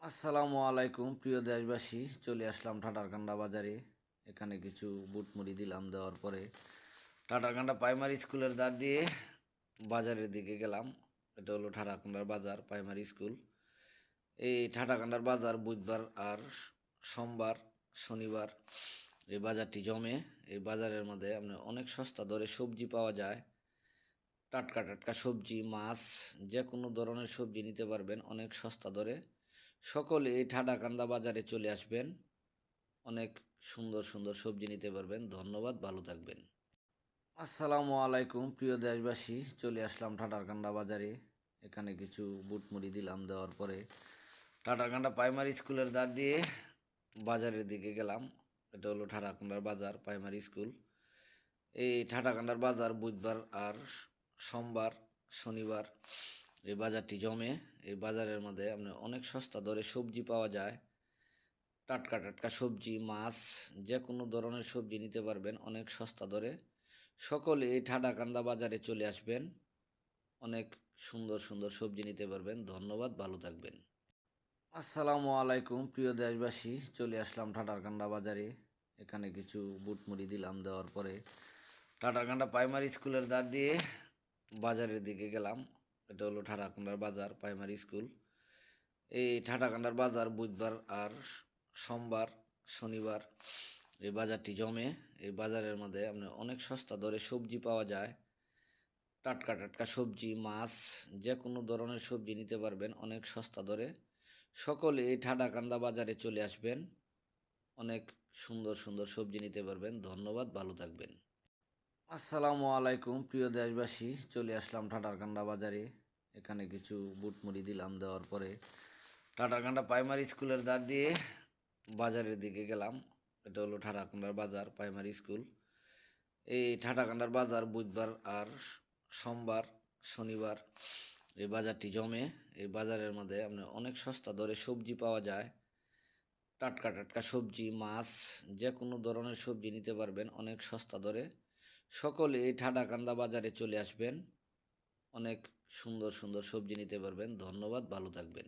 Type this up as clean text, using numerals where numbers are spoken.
আসসালামু আলাইকুম প্রিয় দেশবাসী, চলে আসলাম ঠাটারকান্দা বাজারে। এখানে কিছু বুট মুড়ি দিলাম, দেওয়ার পরে ঠাটারকান্দা প্রাইমারি স্কুলের দ্বার দিয়ে বাজারের দিকে গেলাম। এটা হলো ঠাটারকান্দার বাজার প্রাইমারি স্কুল। এই ঠাটারকান্দার বাজার বুধবার আর সোমবার শনিবার এই বাজারটি জমে। এই বাজারের মধ্যে আপনার অনেক সস্তা দরে সবজি পাওয়া যায়। টাটকা টাটকা সবজি, মাছ, যে কোনো ধরনের সবজি নিতে পারবেন অনেক সস্তা দরে। সকলে এই ঠাডাকান্দা বাজারে চলে আসবেন, অনেক সুন্দর সুন্দর সবজি নিতে পারবেন। ধন্যবাদ, ভালো থাকবেন। আসসালামু আলাইকুম প্রিয় দেশবাসী, চলে আসলাম ঠাডারকান্দা বাজারে। এখানে কিছু বুট মুড়ি দিলাম, দেওয়ার পরে ঠাডারকান্দা প্রাইমারি স্কুলের দ্বার দিয়ে বাজারের দিকে গেলাম। এটা হলো ঠাডারকান্দার বাজার প্রাইমারি স্কুল। এই ঠাডারকান্দার বাজার বুধবার আর সোমবার শনিবার এই বাজারটি জমে। এই বাজারের মধ্যে আপনার অনেক সস্তা দরে সবজি পাওয়া যায়। টাটকা টাটকা সবজি, মাছ, যে কোনো ধরনের সবজি নিতে পারবেন অনেক সস্তা দরে। সকলে এই ঠাডাকান্দা বাজারে চলে আসবেন, অনেক সুন্দর সুন্দর সবজি নিতে পারবেন। ধন্যবাদ, ভালো থাকবেন। আসসালামু আলাইকুম প্রিয় দেশবাসী, চলে আসলাম ঠাটারকান্দা বাজারে। এখানে কিছু বুট মুড়ি দিলাম, দেওয়ার পরে ঠাটারকান্দা প্রাইমারি স্কুলের দ্বার দিয়ে বাজারের দিকে গেলাম। এটা হলো ঠাটারকান্দার বাজার প্রাইমারি স্কুল। এই ঠাটারকান্দার বাজার বুধবার আর সোমবার শনিবার এই বাজারটি জমে। এই বাজারের মধ্যে আপনার অনেক সস্তা দরে সবজি পাওয়া যায়। টাটকা টাটকা সবজি, মাছ, যে কোনো ধরনের সবজি নিতে পারবেন অনেক সস্তা দরে। সকলে এই ঠাডাকান্দা বাজারে চলে আসবেন, অনেক সুন্দর সুন্দর সবজি নিতে পারবেন। ধন্যবাদ, ভালো থাকবেন। আসসালামু আলাইকুম প্রিয় দেশবাসী, চলে আসলাম ঠাটারকান্দা বাজারে। এখানে কিছু বুট মুড়ি দিলাম, দেওয়ার পরে ঠাটারকান্দা প্রাইমারি স্কুলের দ্বার দিয়ে বাজারের দিকে গেলাম। এটা হলো ঠাটারকান্দার বাজার প্রাইমারি স্কুল। এই ঠাটারকান্দার বাজার বুধবার আর সোমবার শনিবার এই বাজারটি জমে। এই বাজারের মধ্যে আপনার অনেক সস্তা দরে সবজি পাওয়া যায়। টাটকা টাটকা সবজি, মাছ, যে কোনো ধরনের সবজি নিতে পারবেন অনেক সস্তা দরে। সকলে এই ঠাডাকান্দা বাজারে চলে আসবেন, অনেক সুন্দর সুন্দর সবজি নিতে পারবেন। ধন্যবাদ, ভালো থাকবেন।